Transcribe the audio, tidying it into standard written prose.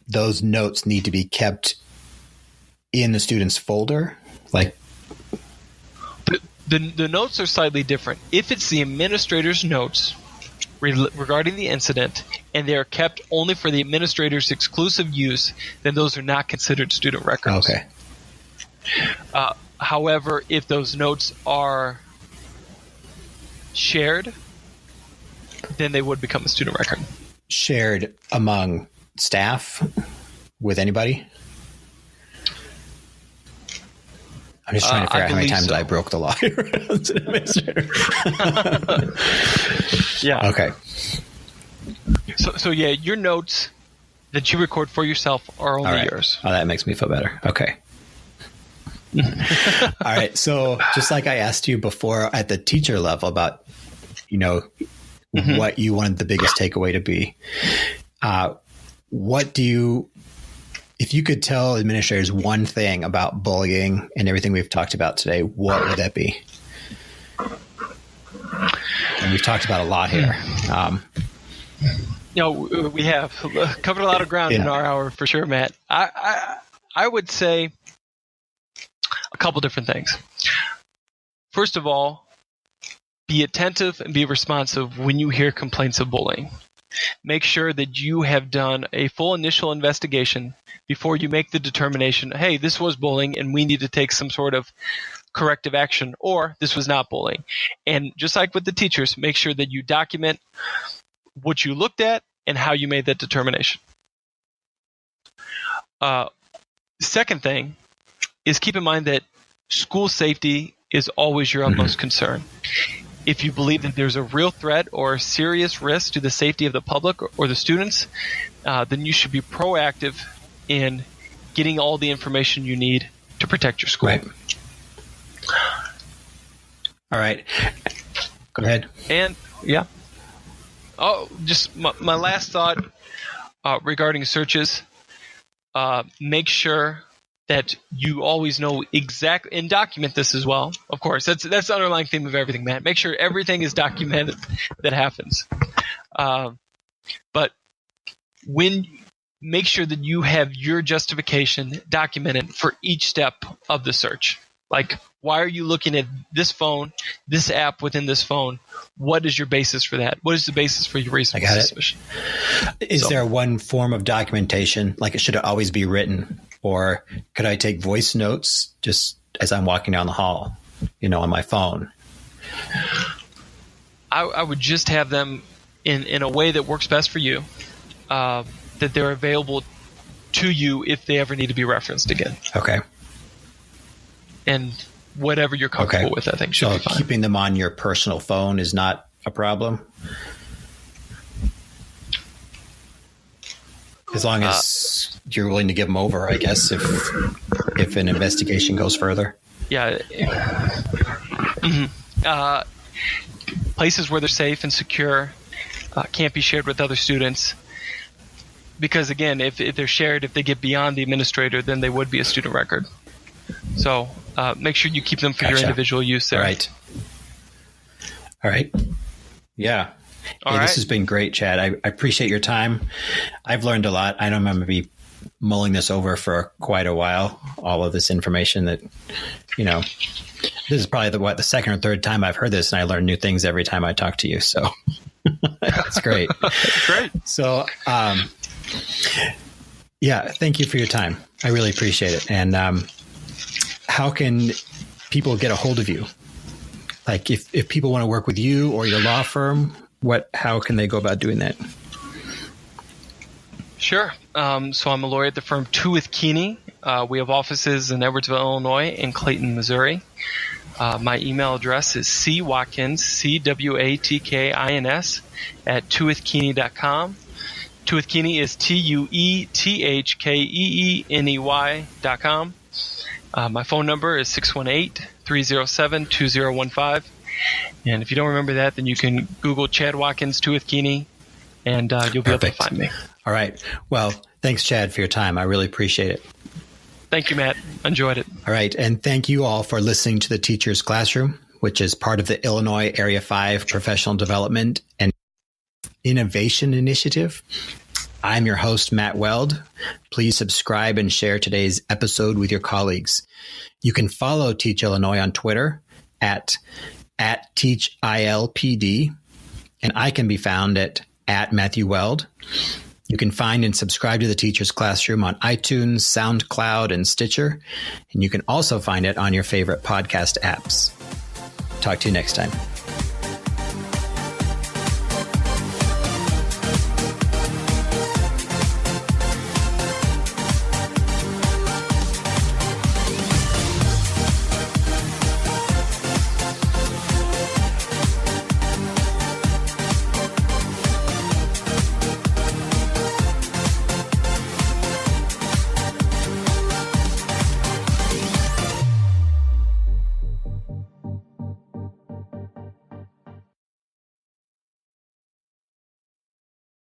those notes need to be kept in the student's folder? Like the notes are slightly different. If it's the administrator's notes regarding the incident and they are kept only for the administrator's exclusive use, then those are not considered student records. Okay. However, if those notes are shared, then they would become a student record. Shared among staff with anybody? I'm just trying to figure out how many times I broke the law as an administrator. Yeah. Okay. So yeah, your notes that you record for yourself are only yours. Oh, that makes me feel better. Okay. All right. So just like I asked you before at the teacher level about, what you wanted the biggest takeaway to be, if you could tell administrators one thing about bullying and everything we've talked about today, what would that be? And we've talked about a lot here. We have covered a lot of ground in our hour for sure, Matt. I would say a couple different things. First of all, be attentive and be responsive when you hear complaints of bullying. Make sure that you have done a full initial investigation before you make the determination, hey, this was bullying and we need to take some sort of corrective action, or this was not bullying. And just like with the teachers, make sure that you document what you looked at and how you made that determination. Second thing is keep in mind that school safety is always your utmost concern. If you believe that there's a real threat or a serious risk to the safety of the public or the students, then you should be proactive in getting all the information you need to protect your school. Right. All right. Go ahead. And just my last thought regarding searches, make sure that you always know exactly, and document this as well. Of course, that's the underlying theme of everything, Matt. Make sure everything is documented that happens. But make sure that you have your justification documented for each step of the search. Like, why are you looking at this phone, this app within this phone? What is your basis for that? What is the basis for your reasonable suspicion? Is there one form of documentation? Like, it should always be written? Or could I take voice notes just as I'm walking down the hall, on my phone? I would just have them in a way that works best for you, that they're available to you if they ever need to be referenced again. Okay. And whatever you're comfortable with, I think should be fine. Keeping them on your personal phone is not a problem? As long as you're willing to give them over, I guess, if an investigation goes further. Yeah. Places where they're safe and secure can't be shared with other students. Because, again, if they're shared, if they get beyond the administrator, then they would be a student record. So make sure you keep them for your individual use there. All right. Yeah. This has been great, Chad. I appreciate your time. I've learned a lot. I know I'm going to be mulling this over for quite a while, all of this information that, this is probably the second or third time I've heard this, and I learn new things every time I talk to you. So that's great. Great. So, thank you for your time. I really appreciate it. And how can people get a hold of you? Like if people want to work with you or your law firm, how can they go about doing that? Sure. So I'm a lawyer at the firm Keeney. We have offices in Edwardsville, Illinois, and Clayton, Missouri. My email address is cwatkins, CWATKINS, at tuithkeeney.com. Tuithkeeney is TUETHKEENEY.com. My phone number is 618-307-2015. And if you don't remember that, then you can Google Chad Watkins, Tuithkeeney, and you'll be able to find me. All right. Well, thanks, Chad, for your time. I really appreciate it. Thank you, Matt. Enjoyed it. All right. And thank you all for listening to the Teacher's Classroom, which is part of the Illinois Area 5 Professional Development and Innovation Initiative. I'm your host, Matt Weld. Please subscribe and share today's episode with your colleagues. You can follow Teach Illinois on Twitter at TeachILPD, and I can be found at Matthew Weld. You can find and subscribe to the Teacher's Classroom on iTunes, SoundCloud, and Stitcher, and you can also find it on your favorite podcast apps. Talk to you next time.